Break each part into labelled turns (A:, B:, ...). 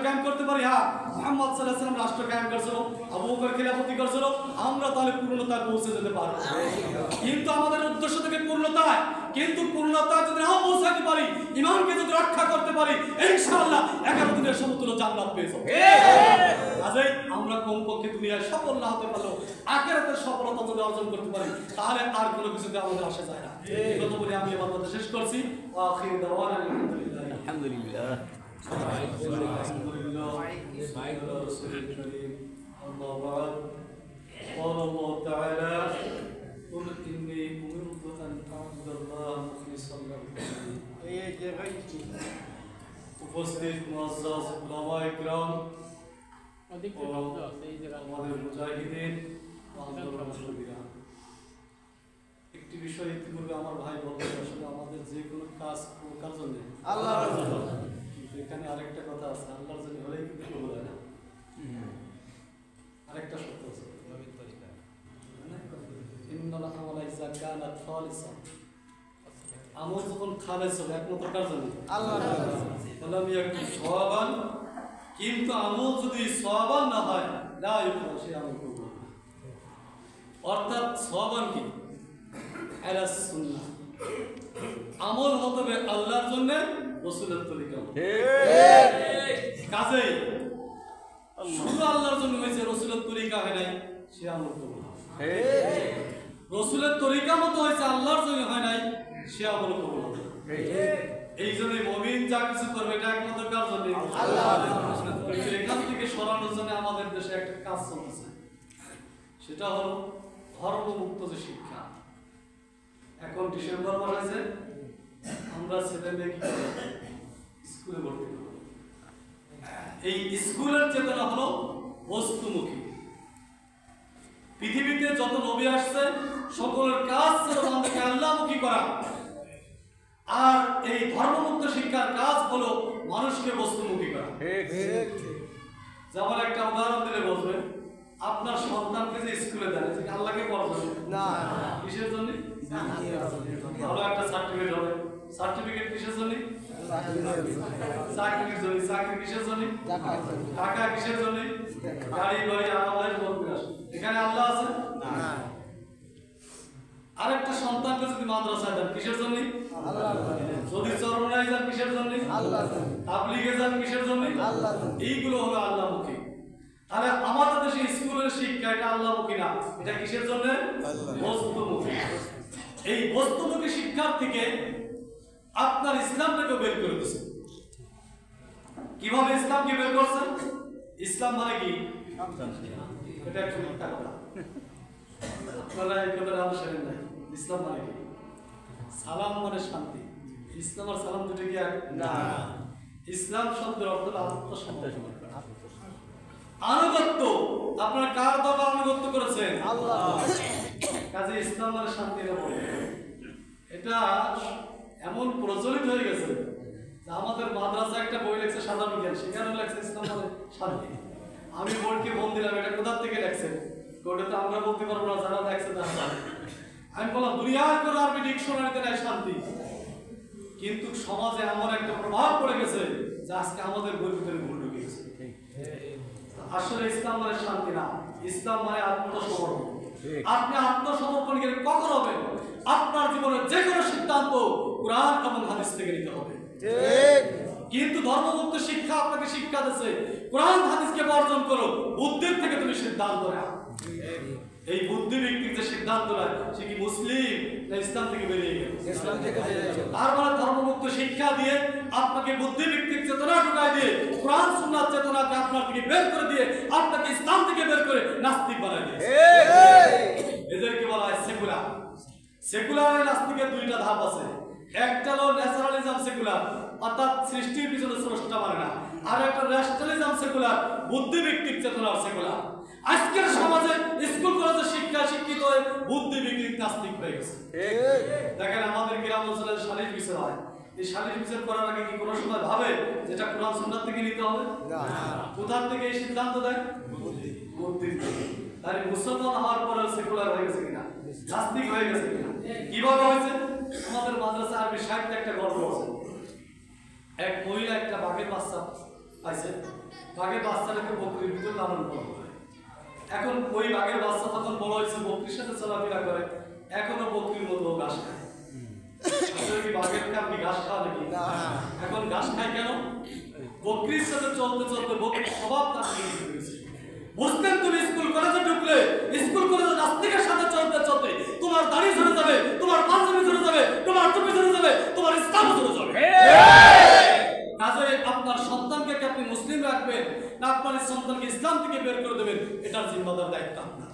A: কায়েম করতে পারি। হ্যাঁ, মুহাম্মদ সাল্লাল্লাহু আলাইহি ওয়াসাল্লাম রাষ্ট্র কায়েম করেছিল, আবু বকর খিলাফতি করেছিল, আমরা তাহলে পূর্ণতায় পৌঁছে যেতে পারবো। কিন্তু আমাদের উদ্দেশ্য থেকে পূর্ণতায়, কিন্তু পূর্ণতায় যদি না পৌঁছাতে পারি, ঈমানকে যদি রক্ষা করতে পারি, ইনশাআল্লাহ 11 দিনের সমতুল্য জান্নাত পেয়ে যাবো। কাজেই আমরা কমপক্ষে দুনিয়ায় সফল না হতে পারলেও আখিরাতের সফলতা যদি অর্জন করতে পারি, তাহলে আর কোনো কিছুতে আমাদের আসে যায় না। এই কথা বলে আমি আমার কথা শেষ করছি। আখির দাওয়ানা আলহামদুলিল্লাহ।
B: আলহামদুলিল্লাহ।
A: أما بعد قال الله تعالى قل إني أمرت أن أعبد الله مخلصا له الدين। উপস্থিত মুআজ্জাজ উলামায়ে কিরাম, আমাদের মুজাহিদিন, আন্দোলনকারীরা, একটি বিষয় ইতিপূর্বে আমার ভাই বললেন, আসলে আমাদের যে কোনো কাজ কার জন্য? আল্লাহর জন্য। এখানে আরেকটা কথা আছে, আল্লাহর জন্য হলেই কিন্তু কবুল হয় না। আরেকটা সত্য আছে, ইন্নাল আমালা ইযা কানাত খালিসান, আমল যখন খালেস হবে একমাত্র কার জন্য? আল্লাহর জন্য। তাহলে আমি একটু সওয়াবান, কিন্তু আমল যদি সওয়াবান না হয়, লা ইউকবাল, সেই আমল কবুল হবে না। অর্থাৎ সওয়াবান কি? আলা সুন্নাহ, আমল হবে আল্লাহর জন্য, রাসূলের তরিকা। ঠিক। কাজেই শুধু আল্লাহর জন্য হয়েছে, রাসূলের তরিকা হয় নাই, সে আমল কবুল হবে। ঠিক। রাসূলের তরিকা মতো হয়েছে, আল্লাহর জন্য হয় নাই, সে আমল কবুল হবে। এই জন্য মুমিন যা কিছু করবে এটা একমাত্র কার জন্য? আল্লাহর জন্য। এখান থেকে সরানোর জন্য আমাদের দেশে একটা কাজ চলছে, সেটা হলো ধর্মমুক্ত যে শিক্ষা। এখন ডিসেম্বর মাস আছে, আমরা ছেলে মেয়ে কি করব? স্কুলে ভর্তি করব। এই স্কুলের চেতনা হলো বস্তুমুখী। পৃথিবীতে যত নবী আসছে সকলের কাজ ছিল আমাদেরকে আল্লাহমুখী করা, আর এই ধর্মমুক্ত শিক্ষার কাজ হলো মানুষকে বস্তুমুখী করা। যেমন একটা উদাহরণ দিলে বলবেন, আপনার সন্তানকে যে স্কুলে দেন, আল্লাহকে পড়াবেন না, কিসের জন্য? ভালো একটা সার্টিফিকেট হবে। সার্টিফিকেট কিসের জন্য? চাকরির জন্য। চাকরি কিসের জন্য? টাকা কিসের জন্য? গাড়ি বাড়ি আরামের জন্য। এখানে আল্লাহ আছে না। আরেকটা সন্তানকে যদি মাদ্রাসায় দেন, কিসের জন্য? আল্লাহর জন্য। যদি চরমনায় যান, কিসের জন্য? আল্লাহর জন্য। তাবলীগে যান, কিসের জন্য? আল্লাহর জন্য। এইগুলো হলো আল্লাহমুখী। তাহলে আমাদের দেশে স্কুলের শিক্ষা এটা আল্লাহমুখী না, এটা কিসের জন্য? বস্তুমুখী। এই বস্তুমুখী শিক্ষার থেকে আপনার ইসলামটাকে বের করে দিয়েছে। কিভাবে ইসলামকে বের করছেন? ইসলাম মানে কি? এটা একটু মিথ্যা কথা, আপনারা এই কথাটা আলোচনা নাই। ইসলাম মানে কি? সালাম মানে শান্তি। ইসলাম আর সালাম দুটো কি এক না? ইসলাম শব্দের অর্থ আত্মসমর্পণ, আনুগত্য। আপনারা কার দ্বারা আনুগত্য করেছেন? আল্লাহ। কাজে ইসলাম মানে শান্তি না বলে, এটা এমন প্রচলিত হয়ে গেছে যে আমাদের মাদ্রাসা একটা বই লেখছে সাধারণ জ্ঞান, সেখানে লেখছে ইসলাম মানে শান্তি। আমি বোর্ডকে ফোন দিলাম, এটা কোথা থেকে লেখছে? ওটা তো আমরা বলতে পারবো না, যারা লেখছে তারা জানে। আমি বললাম দুনিয়ার কোনো আরবি ডিকশনারিতে নাই শান্তি, কিন্তু সমাজে এমন একটা প্রভাব পড়ে গেছে যে আজকে আমাদের বইয়ের ভিতরে ভুল ঢুকে গেছে। আসলে ইসলাম মানে শান্তি না, ইসলাম মানে আত্মসমর্পণ। আপনি আত্মসমর্পণ গেলে কখন হবে? আপনার জীবনের যে কোনো সিদ্ধান্ত কোরআন এবং হাদিস থেকে নিতে হবে। কিন্তু ধর্মমুক্ত শিক্ষা আপনাকে শিক্ষা দিচ্ছে কোরআন হাদিসকে বর্জন করো, বুদ্ধির থেকে তুমি সিদ্ধান্ত নাও। এই বুদ্ধি ব্যক্তির যে সিদ্ধান্ত নেয় সে কি মুসলিম না ইসলাম থেকে বেরিয়ে গেল? ইসলাম থেকে বেরিয়ে গেল। তার মানে ধর্মমুক্ত শিক্ষা দিয়ে আপনাকে বুদ্ধি ব্যক্তির চেতনা ঢুকায় দিয়ে কোরআন সুন্নাহ চেতনাকে আপনার থেকে বের করে দিয়ে আপনাকে ইসলাম থেকে বের করে নাস্তিক বানায় দিয়েছে। এদেরকে বলা হয় সেকুলার। সেকুলার আর নাস্তিকের দুইটা ধাপ আছে। একটা হলো ন্যাচারালিজম সেকুলার, অর্থাৎ সৃষ্টির পিছনে স্রষ্টা মানে না, আর একটা ন্যাশনালিজম সেকুলার, বুদ্ধি ভিত্তিক চেতনার সেকুলার। আজকের সমাজে স্কুল কলেজে শিক্ষা শিক্ষিত হয়ে বুদ্ধি ভিত্তিক নাস্তিক হয়ে গেছে। দেখেন আমাদের গ্রাম অঞ্চলে সালিশ বিচার হয়, এই সালিশ বিচার করার আগে কি কোনো সময় ভাবে যেটা কোরআন সুন্নাহ থেকে নিতে হবে? না। কোথা থেকে এই সিদ্ধান্ত দেয়? বুদ্ধি থেকে। তাহলে মুসলমান হওয়ার পরে সেকুলার হয়ে গেছে কিনা, নাস্তিক হয়ে গেছে কিনা? কিভাবে হয়েছে? আমাদের মাদ্রাসা আরবি সাহিত্যে একটা গল্প আছে। এক মহিলা একটা বাঘের বাচ্চা পাইছে বাঘের বাচ্চাটাকে বকরির ভিতর লালন পালন করে। এখন ওই বাঘের বাচ্চা তখন বড় হয়েছে, বকরির সাথে চলাফেরা করে, এখনো বকরির মতো ঘাস খায়। আসলে কি বাঘের কামড়ি ঘাস খাওয়া নাকি? এখন ঘাস খায় কেন? বকরির সাথে চলতে চলতে বকরির স্বভাব তার হয়ে গেছে। বুঝতেন তুমি স্কুল কলেজে ঢুকলে, স্কুল কলেজে নাস্তিকের সাথে চলতে চলতে তোমার দাড়ি ঝরে যাবে, তোমার পাঞ্জাবি ঝরে যাবে, তোমার টুপি ঝরে যাবে, তোমার ইসলামও ঝরে যাবে। কাজে আপনার সন্তানকে কি আপনি মুসলিম রাখবেন না আপনার সন্তানকে ইসলাম থেকে বের করে দেবেন, এটার জিম্মাদার দায়িত্ব আপনার।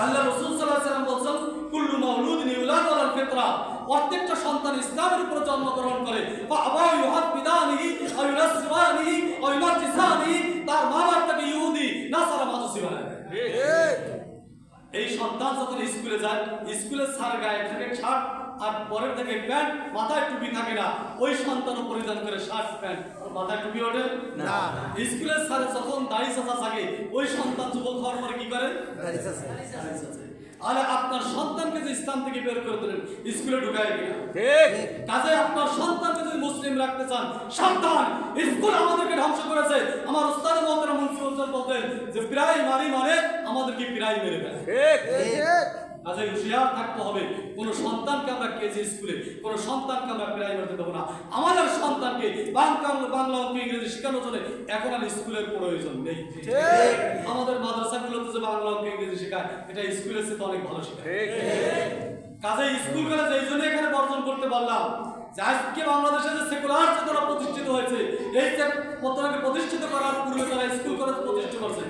A: আল্লাহ রাসূল সাল্লাল্লাহু আলাইহি ওয়াসাল্লাম বলেন, কুল্লু মাউলুদিন ইউলাদু আলাল ফিতরা, প্রত্যেকটা সন্তান ইসলামের উপর জন্মগ্রহণ করে। ফাআবা ইউহাদ্দিদানিহি আও ইউনাসসিরানিহি আও ইউমাজ্জিসানিহি, তার মা-বাপ তাকে ইহুদি নাসারা মাদুসি বানায়। এই সন্তান যখন স্কুলে যায়, স্কুলের স্যার গায়ে থাকে শার্ট আর পরের থেকে প্যান্ট, মাথায় টুপি থাকে না, ওই সন্তানও পরিধান করে শার্ট প্যান্ট, মাথায় টুপি ওঠে না। স্কুলের স্যার যখন দাড়ি চাচা থাকে, ওই সন্তান যুবক হওয়ার পরে কি করে? দাড়ি চাচা। আরে আপনার সন্তানকে যে ইসলাম থেকে বের করে দিলেন, স্কুলে ঢুকায় কিনা? ঠিক। কাজে আপনার সন্তানকে যদি মুসলিম রাখতে চান, সাবধান, স্কুল আমাদেরকে ধ্বংস করেছে। আমার উস্তাদ মোহতারাম মুন্সি হুজুর বলতেন যে প্রাইমারি মানে আমাদেরকে প্রাইমারি মেরে ফেলে। ঠিক ঠিক। কাজে হুঁশিয়ার থাকতে হবে, কোন সন্তানকে আমরা কেজি স্কুলে, কোন সন্তানকে আমরা প্রাইমারিতে দেবো না। আমাদের সন্তানকে বাংলা অঙ্ক ইংরেজি শেখানোর জন্য এখন আর স্কুলের প্রয়োজন নেই। আমাদের মাদ্রাসাগুলোতে যে বাংলা অঙ্ক ইংরেজি শেখায়, এটা স্কুলের চেয়ে অনেক ভালো শেখায়। কাজে স্কুল কলেজ এই জন্য এখানে বর্জন করতে পারলাম যে আজকে বাংলাদেশে যে সেকুলার চেতনা প্রতিষ্ঠিত হয়েছে, এই চেতনাকে প্রতিষ্ঠিত করার পূর্বে তারা স্কুল কলেজ প্রতিষ্ঠা করছে।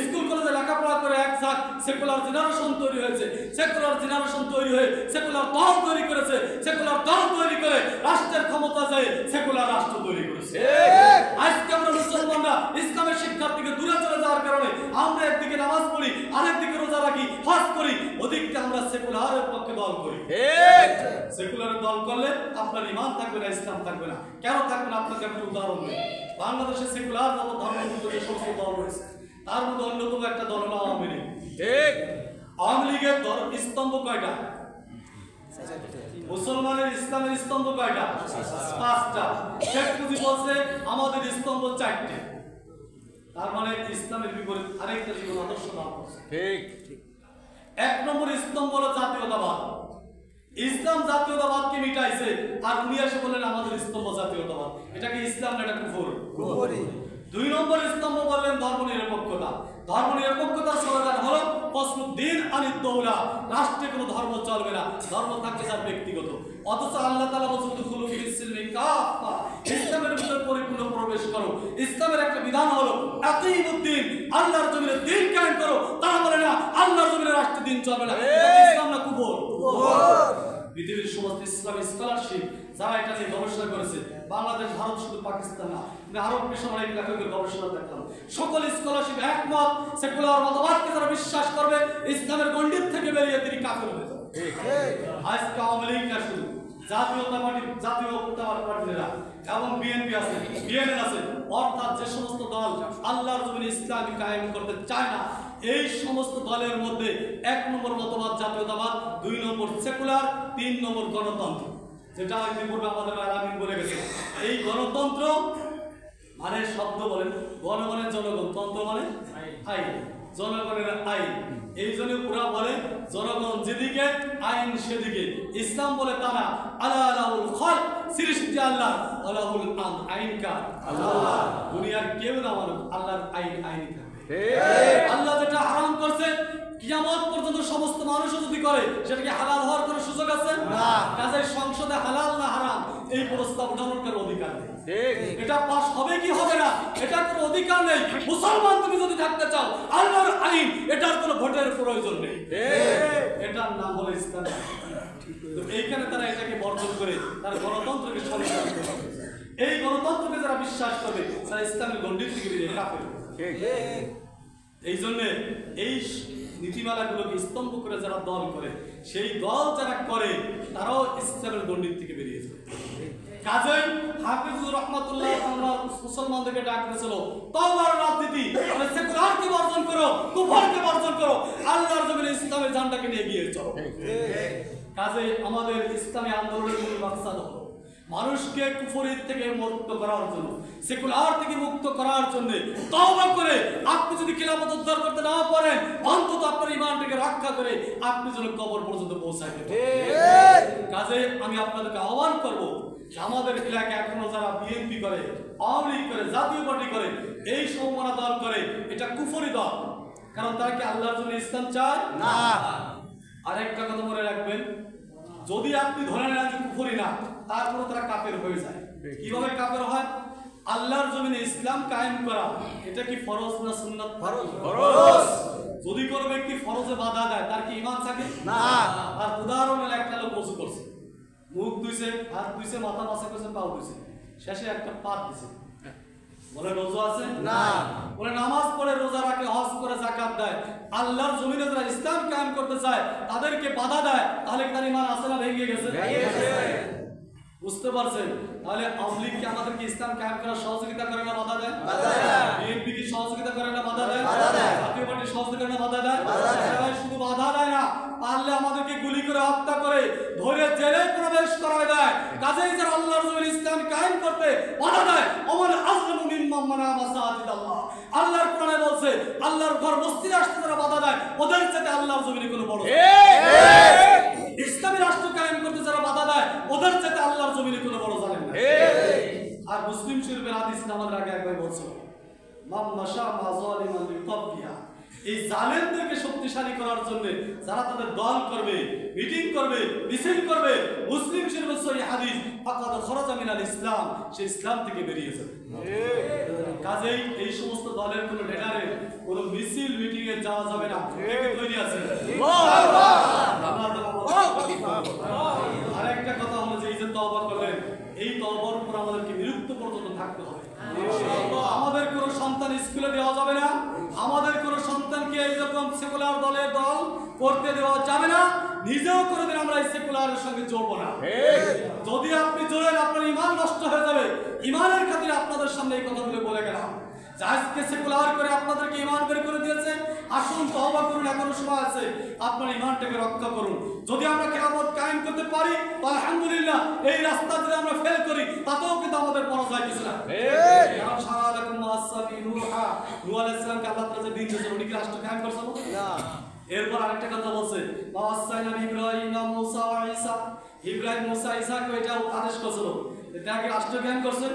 A: স্কুল কলেজে লেখাপড়া করে এক ঝাঁক সেকুলার জেনারেশন তৈরি হয়েছে। সেকুলার জেনারেশন তৈরি হয়ে সেকুলার দল তৈরি করেছে। সেকুলার দল তৈরি করে রাষ্ট্রের ক্ষমতা যায় সেকুলার রাষ্ট্র তৈরি করেছে। আজকে আমরা মুসলমানরা ইসলামের শিক্ষার থেকে দূরে চলে যাওয়ার কারণে আমরা একদিকে নামাজ পড়ি, আরেকদিকে রোজা রাখি, হজ করি, ওদিকে আমরা সেকুলারের পক্ষে দল করি। সেকুলারের দল করলে আপনার ঈমান থাকবে না, ইসলাম থাকবে না। কেন থাকবে না? আপনাকে একটা উদাহরণ দিই। বাংলাদেশে সেকুলার যত ধর্মযুক্ত যে সমস্ত দল রয়েছে, তার মধ্যে অন্যতম একটা দল হলো আওয়ামী লীগ। ঠিক। আওয়ামী লীগের স্তম্ভ কয়টা? মুসলমানের ইসলামের স্তম্ভ কয়টা? 5টা। শেখ মুজিব বলছে আমাদের স্তম্ভ 4টে। তার মানে ইসলামের বিপরীত আরেকটা জীবন আদর্শ দান করছে। ঠিক ঠিক। 1 নম্বর স্তম্ভ হলো জাতীয়তাবাদ। ইসলাম জাতীয়তাবাদকে মিটাইছে, আর উনি এসে বললেন আমাদের স্তম্ভ জাতীয়তাবাদ। এটা কি ইসলাম না এটা কুফর? কুফরই। 2 নম্বর স্তম্ভ বললেন ধর্মনিরপেক্ষতা। ধর্মনিরপেক্ষতার স্লোগান হলো ফসলুদ্দিন আনিদ দৌলা, রাষ্ট্রে কোনো ধর্ম চলবে না, ধর্ম থাকবে যার ব্যক্তিগত। অথচ আল্লাহ তাআলা বলেছেন দুখুলু ফিস সিলমি কাফা, ইসলামের ভিতরে পরিপূর্ণ প্রবেশ করো। ইসলামের একটা বিধান হলো আকিমুদ্দিন, আল্লাহর জমিনে দ্বীন কায়েম করো। তারা বলে না আল্লাহর জমিনে রাষ্ট্রে দ্বীন চলবে না, ইসলাম না কুফর? পৃথিবীর সমস্ত ইসলামিক স্কলারশিপ যারা এটা নিয়ে গবেষণা করেছে, বাংলাদেশ, ভারত, শুধু পাকিস্তান না, আরব বিশ্বের অনেক লেখকের গবেষণা দেখলাম, সকল স্কলারশিপ একমত সেকুলার মতবাদকে যারা বিশ্বাস করবে, ইসলামের গণ্ডিত থেকে বেরিয়ে তিনি কাফের হয়ে যাবে। আজকে আওয়ামী লীগ না, শুধু জাতীয়তাবাদী পার্টিরা এবং বিএনপি আছে, বিএনএন আছে, অর্থাৎ যে সমস্ত দল আল্লাহর জমিনে ইসলাম কায়েম করতে চায় না, এই সমস্ত দলের মধ্যে 1 নম্বর মতবাদ জাতীয়তাবাদ, 2 নম্বর সেকুলার, 3 নম্বর গণতন্ত্র, যেটা পূর্বে আমাদের আলামিন বলে গেছে। এই গণতন্ত্র মানে শব্দ বলেন গণগণের জনগণ, তন্ত্র মানে আইন, জনগণের আইন। এই জন্য পুরা বলে জনগণ যেদিকে আইন সেদিকে। ইসলাম বলে তারা আলাহুল খালক, সৃষ্টি আল্লাহ, আলাহুল আমর, আইন কার? আল্লাহ। দুনিয়ার কেউ না মানুষ, আল্লাহর আইন আইনই থাকবে। আল্লাহ যেটা হারাম করছে কিয়ামত পর্যন্ত সমস্ত মানুষও যদি করে, সেটাকে হালাল হওয়ার কোনো সুযোগ আছে না। কাজেই সংসদে হালাল না হারাম এই প্রস্তাব উঠানোর কোনো অধিকার নেই। এটা পাস হবে কি হবে না এটার কোনো অধিকার নেই। মুসলমান তুমি যদি থাকতে চাও, আল্লাহর আইন, এটার কোনো ভোটের প্রয়োজন নেই। এটার নাম হলো ইসলাম। তো এইখানে তারা এটাকে বর্জন করে তার গণতন্ত্রকে সমস্যা করতে হবে। এই গণতন্ত্রকে যারা বিশ্বাস করবে তারা ইসলামের গণ্ডিত থেকে বেরিয়ে কাফের। এই জন্য এই নীতিমালাগুলোকে স্তম্ভ করে যারা দল করে, সেই দল যারা করে তারাও ইসলামের গণ্ডিত থেকে বেরিয়ে যায়। কাজেই হাফিজুর রহমাতুল্লাহ আমরা মুসলমানদেরকে ডাক দিয়েছিল তওবার রাজনীতি, মানে সেকুলারকে বর্জন করো, কুফরকে বর্জন করো, আল্লাহর জমিনে ইসলামের ঝান্ডাকে নিয়ে এগিয়ে চলো। কাজেই আমাদের ইসলামী আন্দোলনের মূল মাকসাদ হলো মানুষকে কুফরি থেকে মুক্ত করার জন্য, সেকুলার থেকে মুক্ত করার জন্য তওবা করে আপনি যদি খিলাফত উদ্ধার করতে না পারেন, অন্তত আপনার ঈমানটাকে রক্ষা করে আপনি যেন কবর পর্যন্ত পৌঁছাইতে পারেন। কাজে আমি আপনাদেরকে আহ্বান করব যে আমাদের এলাকায় এখনো যারা বিএনপি করে, আওয়ামী লীগ করে, জাতীয় পার্টি করে, এই সমমনা দল করে, এটা কুফরি দল। কারণ তারা কি আল্লাহর জন্য ইসলাম চায় না। আরেকটা কথা মনে রাখবেন, যদি আপনি ধরে নেন যে কুফরি না, তারপরে তারা কাফের হয়ে যায়। কিভাবে কাফের হয়? আল্লাহর জমিনে ইসলাম কায়েম করা এটা কি ফরজ না সুন্নাত? ফরজ। যদি কোনো ব্যক্তি ফরজে বাধা দেয় তার কি ঈমান থাকে না। আর উদাহরণ হলো একটা লোক ওযু করছে, মুখ ধুইছে, হাত ধুইছে, মাথা মাসা করছে, পাও ধুইছে, শেষে একটা পাত দিছে, বলে রোজা আছে না। বলে নামাজ পড়ে, রোজা রাখে, হজ করে, যাকাত দেয়, আল্লাহর জমিনে যারা ইসলাম কায়েম করতে চায় তাদেরকে বাধা দেয়, তাহলে তার ঈমান আছে না ভেঙে গেছে? বুঝতে পারছেন? তাহলে আওয়ামী লীগ কি আমাদেরকে ইসলাম কায়েম করার সহযোগিতা করে না বাধা দেয়? বিএনপি কি সহযোগিতা করে না বাধা দেয়? জাতীয় পার্টি সহযোগিতা করে না বাধা দেয়? শুধু বাধা দেয় না, পারলে আমাদেরকে গুলি করে হত্যা করে ধরে জেলে প্রবেশ করায় দেয়। কাজেই যারা আল্লাহর জমিনে ইসলাম কায়েম করতে বাধা দেয়, ওমান আযলামু মিম্মান মানা মাসাজিদাল্লাহ, আল্লাহর কোরআনে বলছে আল্লাহর ঘর মসজিদে আসতে যারা বাধা দেয় ওদের চাইতে আল্লাহর জমিনে কোনো বড় ইসলামী রাষ্ট্র কায়েম করতে যারা বাধা দেয় ওদের চাইতে আল্লাহর জমিনে কোনো বড় জালেম না। আর মুসলিম শরীফের হাদিস আমাদের আগে একবার বলছিল, মান নাশা মা যালিমান লিতাবিয়া, এই জালেমদেরকে শক্তিশালী করার জন্য যারা তাদের দল করবে, মিটিং করবে, মিছিল করবে, মুসলিম শরীফের সহিহ হাদিস ফাকাদ খরাজা মিনাল ইসলাম, সে ইসলাম থেকে বেরিয়ে যাবে। কাজেই এই সমস্ত দলের কোনো লিডারের কোনো মিছিল মিটিং এ যাওয়া যাবে না। তৈরি আছে? আরেকটা কথা হলো যে এই যে তওবা করলেন, এই তওবার উপর আমাদেরকে বিরক্ত পর্যন্ত থাকতে হবে। আমাদের কোনো সন্তান স্কুলে দেওয়া যাবে না, আমাদের কোনো সন্তানকে এইরকম সেকুলার দলের দল করতে দেওয়া যাবে না, নিজেও কোনোদিন আমরা এই সেকুলারের সঙ্গে জড়বো না। যদি আপনি জড়েন আপনার ঈমান নষ্ট হয়ে যাবে। ঈমানের খাতিরে আপনাদের সামনে এই কথাগুলো বলে গেলাম। আজকে সেকুলার করে আপনাদেরকে ঈমান বের করে দিয়েছে, আসুন তওবা করুন, এখনো সময় আছে, আপনার ঈমানটাকে রক্ষা করুন। যদি আমরা কিয়ামত কায়েম করতে পারি আলহামদুলিল্লাহ, এই রাস্তা যদি আমরা ফেল করি তাতেও কিন্তু আমাদের পরাজয় কিছু না। কারণ সারা আলাইকুম আসসাবি নূহ আলাইহিস সালামকে আল্লাহ তাআলা যে দিন দিয়েছেন উনি কি রাষ্ট্র কায়েম করছেন না। এরপর আরেকটা কথা বলছে, ওয়াসাইনা ইব্রাহিম মুসা ওয়া ঈসা, ইব্রাহিম মুসা ঈসাকে এটা আদেশ করেছিল, এটা কি রাষ্ট্র কায়েম করছেন?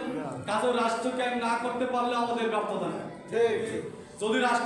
A: কাজে রাষ্ট্র কায়েম না করতে পারলে আমাদের ব্যর্থতা। ঠিক, যদি রাষ্ট্র